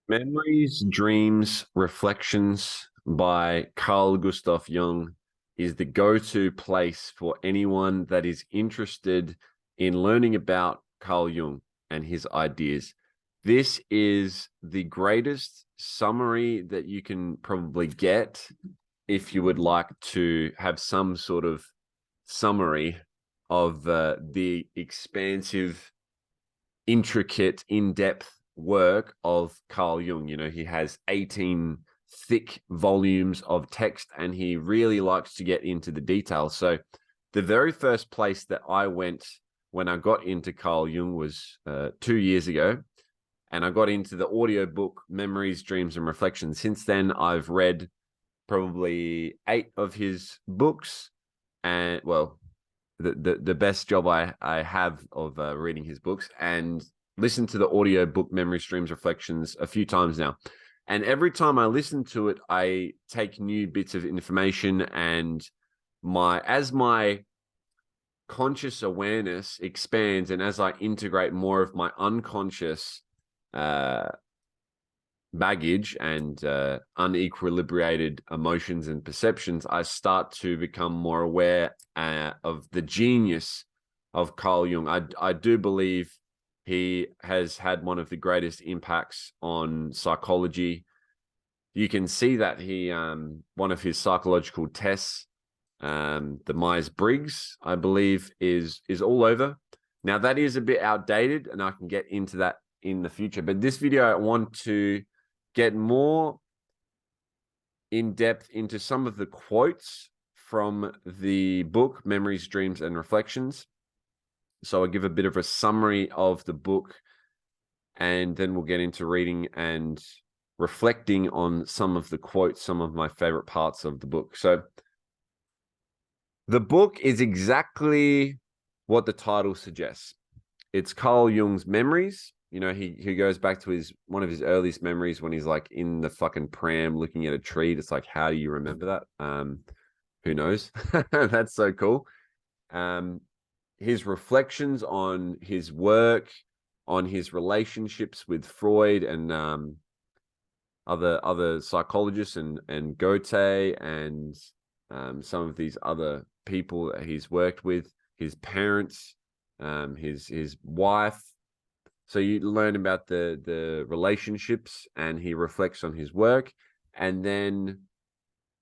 Memories, Dreams, Reflections by Carl Gustav Jung is the go-to place for anyone that is interested in learning about Carl Jung and his ideas. This is the greatest summary that you can probably get if you would like to have some sort of summary of the expansive, intricate, in-depth work of Carl Jung. You know, he has 18 thick volumes of text and he really likes to get into the details. So the very first place that I went when I got into Carl Jung was 2 years ago, and I got into the audiobook Memories, Dreams, and Reflections. Since then, I've read probably 8 of his books, and well, the best job I have of reading his books, and listened to the audio book Memory Streams Reflections a few times now. And every time I listen to it, I take new bits of information, and as my conscious awareness expands and as I integrate more of my unconscious uh, baggage and unequilibrated emotions and perceptions, I start to become more aware of the genius of Carl Jung. I do believe he has had one of the greatest impacts on psychology. You can see that one of his psychological tests, the Myers-Briggs, I believe, is all over. Now, that is a bit outdated, and I can get into that in the future. But this video, I want to get more in depth into some of the quotes from the book Memories, Dreams, and Reflections. So I'll give a bit of a summary of the book, and then we'll get into reading and reflecting on some of the quotes, some of my favorite parts of the book. So the book is exactly what the title suggests. It's Carl Jung's memories. You know, he goes back to one of his earliest memories when he's like in the fucking pram looking at a tree. It's like, how do you remember that? Who knows? That's so cool. His reflections on his work, on his relationships with Freud and other psychologists and Goethe and some of these other people that he's worked with, his parents, his wife. So you learn about the relationships, and he reflects on his work, and then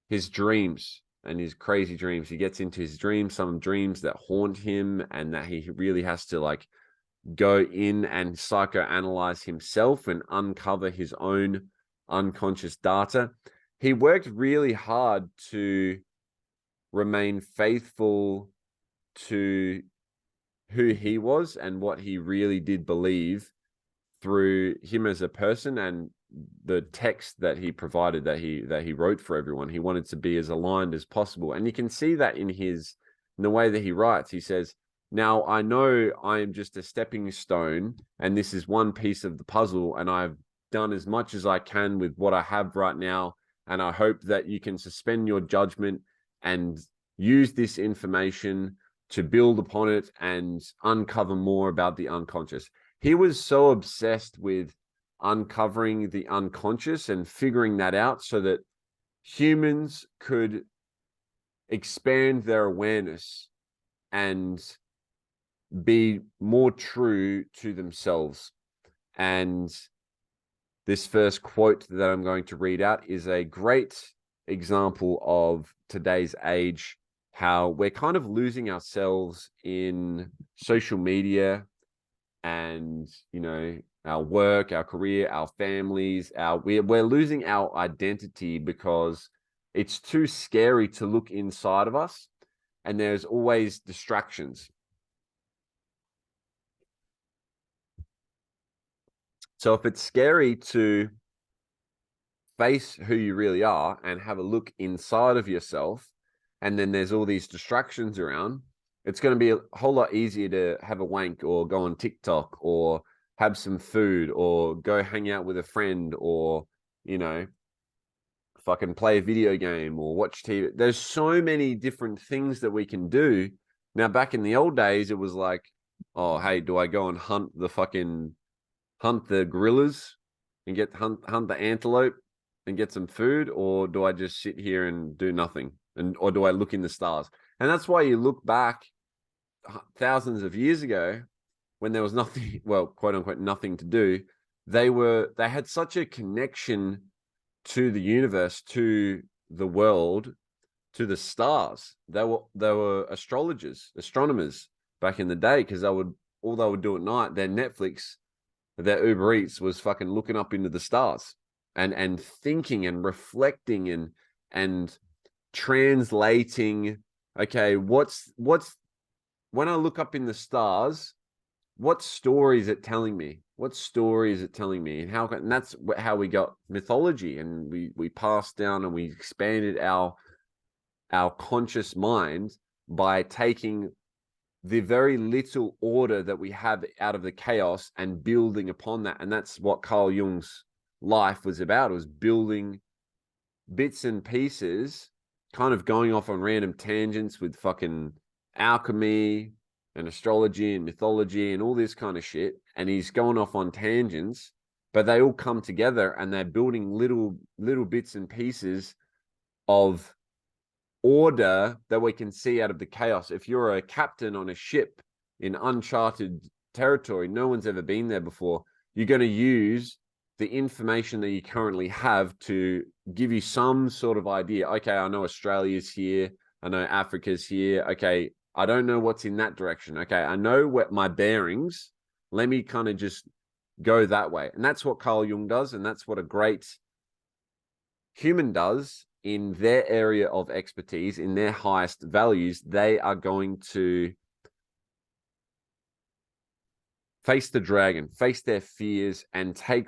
his dreams and his crazy dreams. He gets into his dreams, some dreams that haunt him, and that he really has to like go in and psychoanalyze himself and uncover his own unconscious data. He worked really hard to remain faithful to who he was and what he really did believe through him as a person and the text that he provided, that he wrote for everyone. He wanted to be as aligned as possible. And you can see that in the way that he writes. He says, now I know I am just a stepping stone, and this is one piece of the puzzle, and I've done as much as I can with what I have right now. And I hope that you can suspend your judgment and use this information to build upon it and uncover more about the unconscious. He was so obsessed with uncovering the unconscious and figuring that out so that humans could expand their awareness and be more true to themselves. And this first quote that I'm going to read out is a great example of today's age, how we're kind of losing ourselves in social media and, you know, our work, our career, our families, we're losing our identity because it's too scary to look inside of us, and there's always distractions. So if it's scary to face who you really are and have a look inside of yourself, and then there's all these distractions around, it's going to be a whole lot easier to have a wank or go on TikTok or have some food or go hang out with a friend or, you know, fucking play a video game or watch TV. There's so many different things that we can do. Now, back in the old days, it was like, oh, hey, do I go and hunt the gorillas and hunt the antelope and get some food, or do I just sit here and do nothing? Or do I look in the stars? And that's why you look back thousands of years ago when there was nothing, well, quote unquote, nothing to do. They had such a connection to the universe, to the world, to the stars. They were astronomers back in the day, because they would do at night, their Netflix, their Uber Eats was fucking looking up into the stars and thinking and reflecting and translating. Okay, what's when I look up in the stars, what story is it telling me? What story is it telling me? And that's how we got mythology, and we passed down and we expanded our conscious mind by taking the very little order that we have out of the chaos and building upon that. And that's what Carl Jung's life was about. It was building bits and pieces, kind of going off on random tangents with fucking alchemy and astrology and mythology and all this kind of shit. And he's going off on tangents, but they all come together and they're building little bits and pieces of order that we can see out of the chaos. If you're a captain on a ship in uncharted territory, no one's ever been there before, you're going to use the information that you currently have to give you some sort of idea. Okay, I know Australia's here. I know Africa's here. Okay, I don't know what's in that direction. Okay, I know what my bearings. Let me kind of just go that way. And that's what Carl Jung does. And that's what a great human does in their area of expertise, in their highest values. They are going to face the dragon, face their fears, and take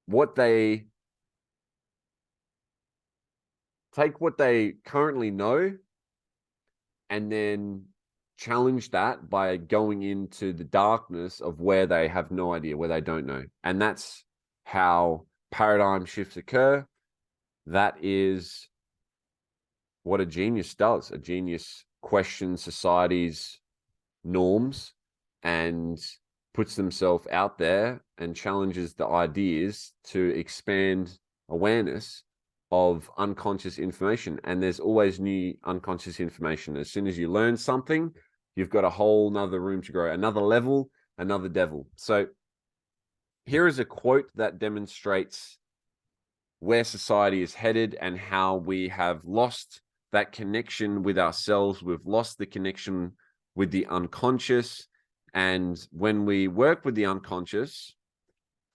what they currently know and then challenge that by going into the darkness of where they have no idea, where they don't know. And that's how paradigm shifts occur. That is what a genius does. A genius questions society's norms and puts themselves out there and challenges the ideas to expand awareness of unconscious information. And there's always new unconscious information. As soon as you learn something, you've got a whole nother room to grow, another level, another devil. So here is a quote that demonstrates where society is headed and how we have lost that connection with ourselves. We've lost the connection with the unconscious. And when we work with the unconscious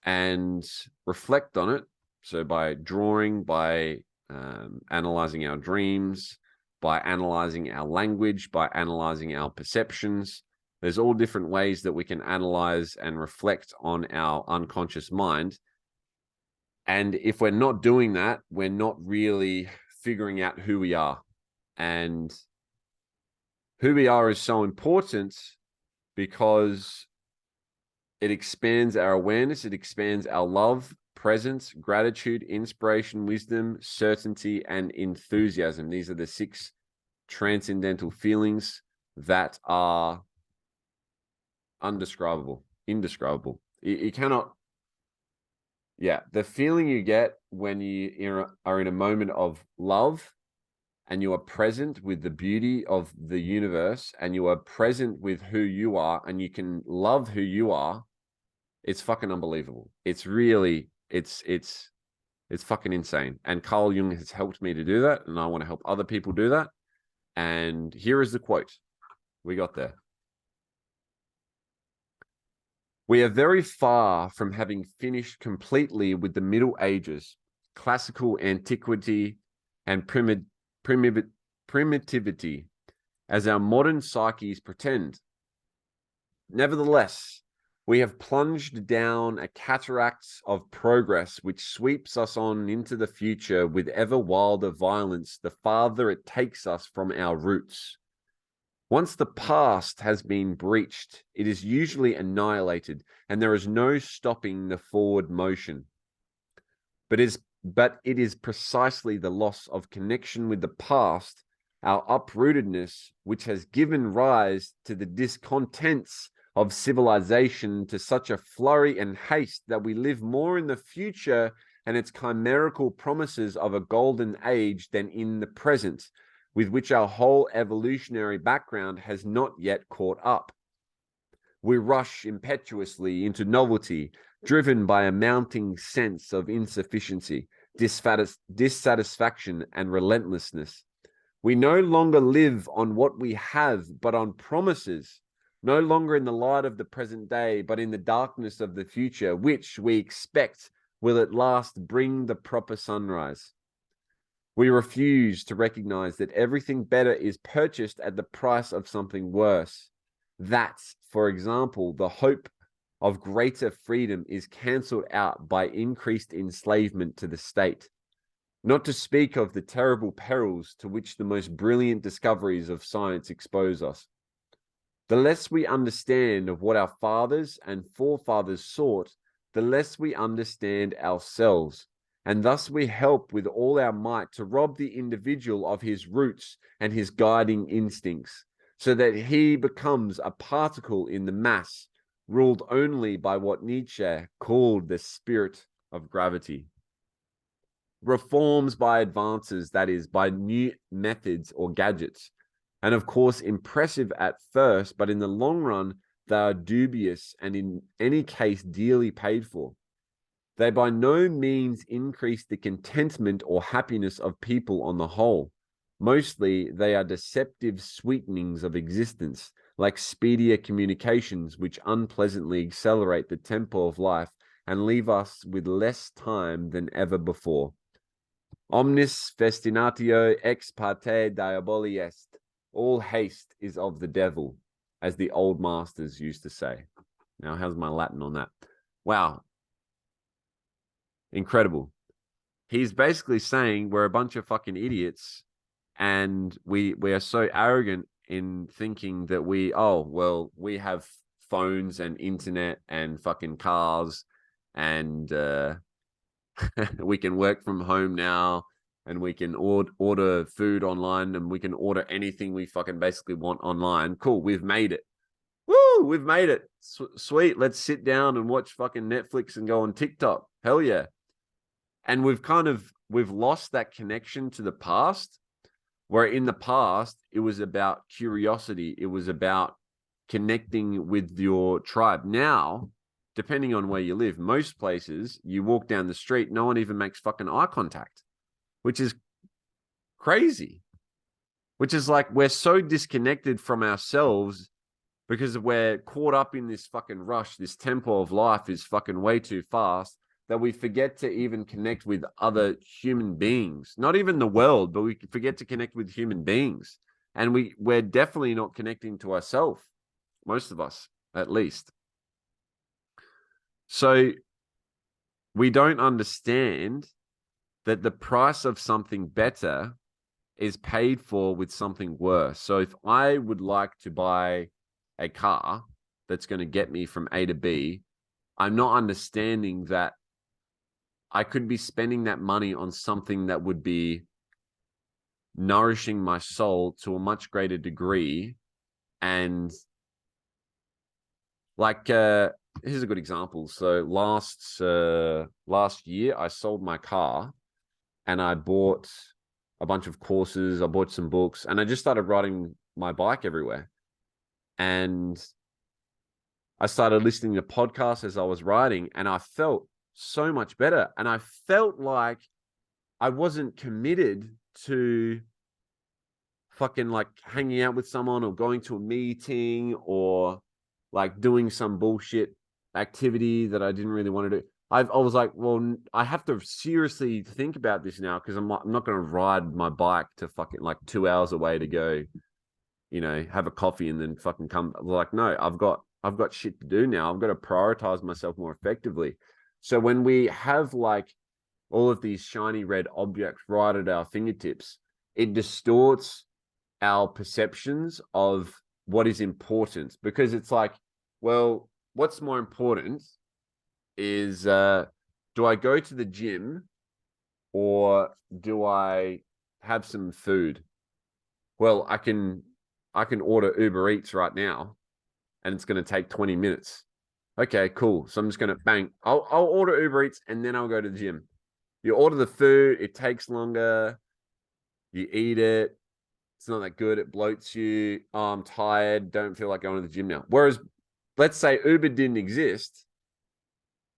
and reflect on it, so by drawing, by analyzing our dreams, by analyzing our language, by analyzing our perceptions, there's all different ways that we can analyze and reflect on our unconscious mind. And if we're not doing that, we're not really figuring out who we are. And who we are is so important because it expands our awareness, it expands our love, presence, gratitude, inspiration, wisdom, certainty, and enthusiasm. These are the 6 transcendental feelings that are indescribable. You cannot, the feeling you get when you are in a moment of love and you are present with the beauty of the universe and you are present with who you are and you can love who you are, it's fucking unbelievable. It's really, it's fucking insane. And Carl Jung has helped me to do that, and I want to help other people do that. And here is the quote. We got there. We are very far from having finished completely with the Middle Ages, classical antiquity, and primitivity, as our modern psyches pretend. Nevertheless, we have plunged down a cataract of progress which sweeps us on into the future with ever wilder violence the farther it takes us from our roots. Once the past has been breached, it is usually annihilated, and there is no stopping the forward motion. But it is precisely the loss of connection with the past, our uprootedness, which has given rise to the discontents of civilization to such a flurry and haste that we live more in the future and its chimerical promises of a golden age than in the present, with which our whole evolutionary background has not yet caught up. We rush impetuously into novelty, driven by a mounting sense of insufficiency, dissatisfaction, and relentlessness. We no longer live on what we have, but on promises, no longer in the light of the present day, but in the darkness of the future, which we expect will at last bring the proper sunrise. We refuse to recognize that everything better is purchased at the price of something worse. That, for example, the hope of greater freedom is cancelled out by increased enslavement to the state. Not to speak of the terrible perils to which the most brilliant discoveries of science expose us. The less we understand of what our fathers and forefathers sought, the less we understand ourselves, and thus we help with all our might to rob the individual of his roots and his guiding instincts, so that he becomes a particle in the mass, ruled only by what Nietzsche called the spirit of gravity. Reforms by advances, that is, by new methods or gadgets, and of course impressive at first, but in the long run, they are dubious and in any case dearly paid for. They by no means increase the contentment or happiness of people on the whole. Mostly, they are deceptive sweetenings of existence, like speedier communications, which unpleasantly accelerate the tempo of life and leave us with less time than ever before. Omnis festinatio ex parte diaboli est. All haste is of the devil, as the old masters used to say. Now, how's my Latin on that? Wow. Incredible. He's basically saying we're a bunch of fucking idiots, and we are so arrogant in thinking that we have phones and internet and fucking cars, and we can work from home now, and we can order food online, and we can order anything we fucking basically want online. Cool, we've made it. Woo, we've made it. Sweet, let's sit down and watch fucking Netflix and go on TikTok. Hell yeah. And we've lost that connection to the past, where in the past, it was about curiosity. It was about connecting with your tribe. Now, depending on where you live, most places, you walk down the street, no one even makes fucking eye contact, which is crazy. Which is like, we're so disconnected from ourselves because we're caught up in this fucking rush. This tempo of life is fucking way too fast, that we forget to even connect with other human beings. Not even the world, but we forget to connect with human beings. And we're definitely not connecting to ourselves, most of us, at least. So we don't understand that the price of something better is paid for with something worse. So if I would like to buy a car that's going to get me from A to B, I'm not understanding that I could be spending that money on something that would be nourishing my soul to a much greater degree. And like, here's a good example. So last year, I sold my car and I bought a bunch of courses. I bought some books and I just started riding my bike everywhere. And I started listening to podcasts as I was riding, and I felt so much better. And I felt like I wasn't committed to fucking like hanging out with someone or going to a meeting or like doing some bullshit activity that I didn't really want to do. I was like, well, I have to seriously think about this now, because I'm not going to ride my bike to fucking like 2 hours away to go, have a coffee and then fucking come. Like, no, I've got shit to do now. I've got to prioritize myself more effectively. So when we have like all of these shiny red objects right at our fingertips, it distorts our perceptions of what is important, because it's like, well, what's more important is, do I go to the gym or do I have some food? Well, I can order Uber Eats right now and it's going to take 20 minutes. Okay, cool. So I'm just going to bang. I'll order Uber Eats and then I'll go to the gym. You order the food, it takes longer. You eat it. It's not that good. It bloats you. Oh, I'm tired. Don't feel like going to the gym now. Whereas, let's say Uber didn't exist.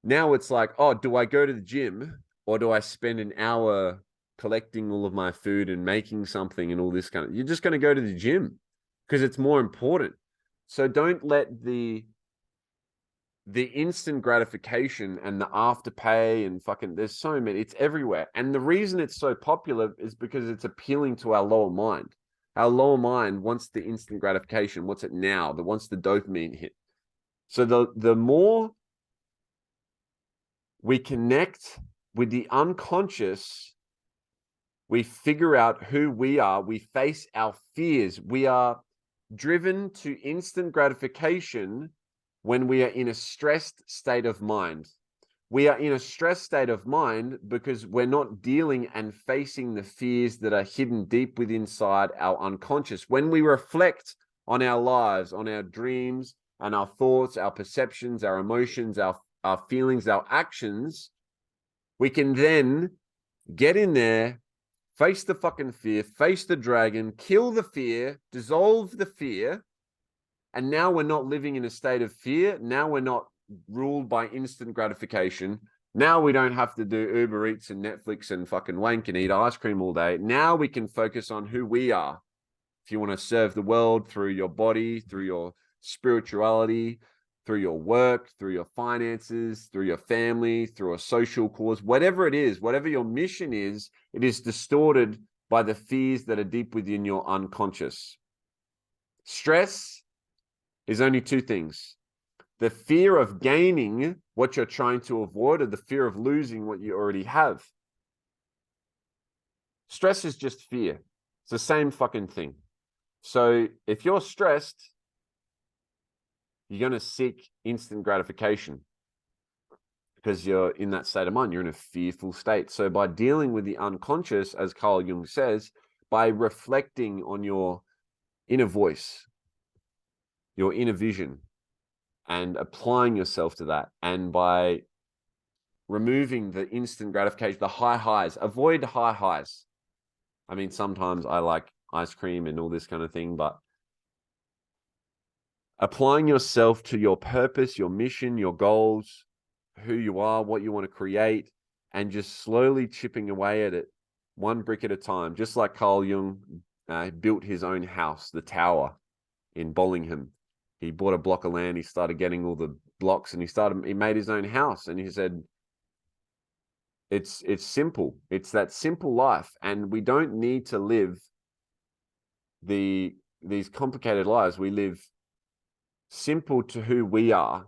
Now it's like, oh, do I go to the gym or do I spend an hour collecting all of my food and making something and all this kind of, you're just going to go to the gym because it's more important. So don't let the instant gratification and the afterpay and fucking, there's so many, it's everywhere. And the reason it's so popular is because it's appealing to our lower mind. Our lower mind wants the instant gratification. What's it now? That wants the dopamine hit. So the more we connect with the unconscious, we figure out who we are, we face our fears. We are driven to instant gratification when we are in a stressed state of mind. We are in a stressed state of mind because we're not dealing and facing the fears that are hidden deep within inside our unconscious. When we reflect on our lives, on our dreams and our thoughts, our perceptions, our emotions, our feelings, our actions, we can then get in there, face the fucking fear, face the dragon, kill the fear, dissolve the fear. And now we're not living in a state of fear. Now we're not ruled by instant gratification. Now we don't have to do Uber Eats and Netflix and fucking wank and eat ice cream all day. Now we can focus on who we are. If you want to serve the world through your body, through your spirituality, through your work, through your finances, through your family, through a social cause, whatever it is, whatever your mission is, it is distorted by the fears that are deep within your unconscious. Stress is only two things: the fear of gaining what you're trying to avoid, or the fear of losing what you already have. Stress is just fear. It's the same fucking thing. So if you're stressed, you're going to seek instant gratification because you're in that state of mind. You're in a fearful state. So by dealing with the unconscious, as Carl Jung says, by reflecting on your inner voice, your inner vision, and applying yourself to that, and by removing the instant gratification, the high highs, avoid high highs. I mean, sometimes I like ice cream and all this kind of thing, but applying yourself to your purpose, your mission, your goals, who you are, what you want to create, and just slowly chipping away at it, one brick at a time. Just like Carl Jung built his own house, the tower in Bollingham. He bought a block of land, he started getting all the blocks, and he made his own house. And he said, it's simple. It's that simple life. And we don't need to live these complicated lives. We live simple to who we are,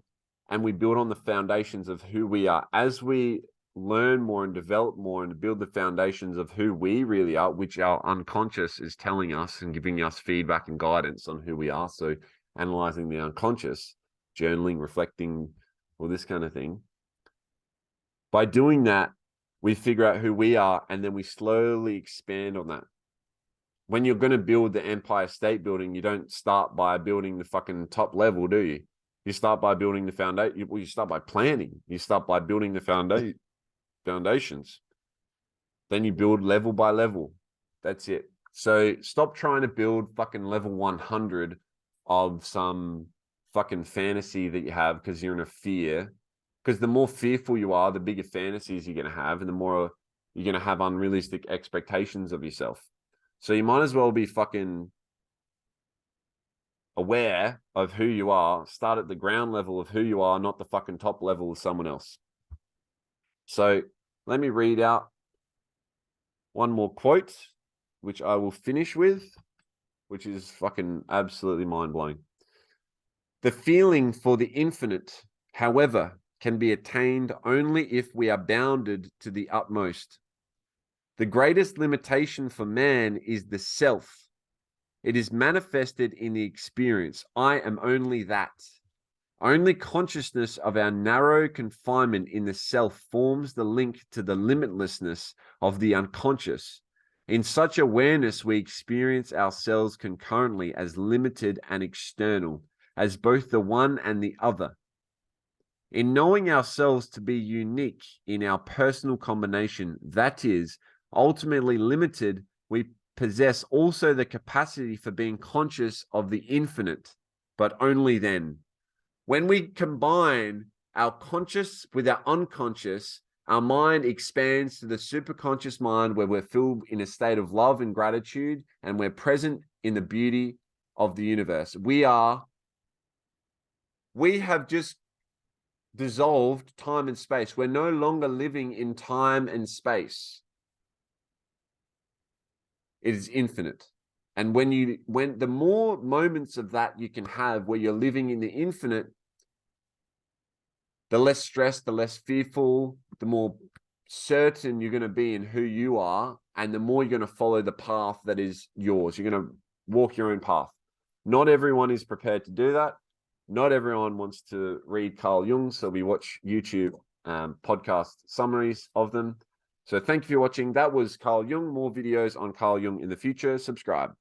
and we build on the foundations of who we are. As we learn more and develop more and build the foundations of who we really are, which our unconscious is telling us and giving us feedback and guidance on who we are. So analyzing the unconscious, journaling, reflecting, all this kind of thing. By doing that, we figure out who we are, and then we slowly expand on that. When you're going to build the Empire State Building, you don't start by building the fucking top level, do you? You start by building the foundation. Well, you start by planning. You start by building the foundations. Then you build level by level. That's it. So stop trying to build fucking level 100 of some fucking fantasy that you have because you're in a fear. Because the more fearful you are, the bigger fantasies you're going to have, and the more you're going to have unrealistic expectations of yourself. So you might as well be fucking aware of who you are. Start at the ground level of who you are, not the fucking top level of someone else. So let me read out one more quote, which I will finish with, which is fucking absolutely mind-blowing. The feeling for the infinite, however, can be attained only if we are bounded to the utmost. The greatest limitation for man is the self. It is manifested in the experience. I am only that. Only consciousness of our narrow confinement in the self forms the link to the limitlessness of the unconscious. In such awareness, we experience ourselves concurrently as limited and external. as both the one and the other. In knowing ourselves to be unique in our personal combination, that is, ultimately limited, we possess also the capacity for being conscious of the infinite, but only then. When we combine our conscious with our unconscious, our mind expands to the superconscious mind where we're filled in a state of love and gratitude, and we're present in the beauty of the universe. We have just dissolved time and space. We're no longer living in time and space. It is infinite. And when the more moments of that you can have where you're living in the infinite, the less stressed, the less fearful, the more certain you're going to be in who you are, and the more you're going to follow the path that is yours. You're going to walk your own path. Not everyone is prepared to do that. Not everyone wants to read Carl Jung, so we watch YouTube podcast summaries of them. So thank you for watching. That was Carl Jung. More videos on Carl Jung in the future. Subscribe.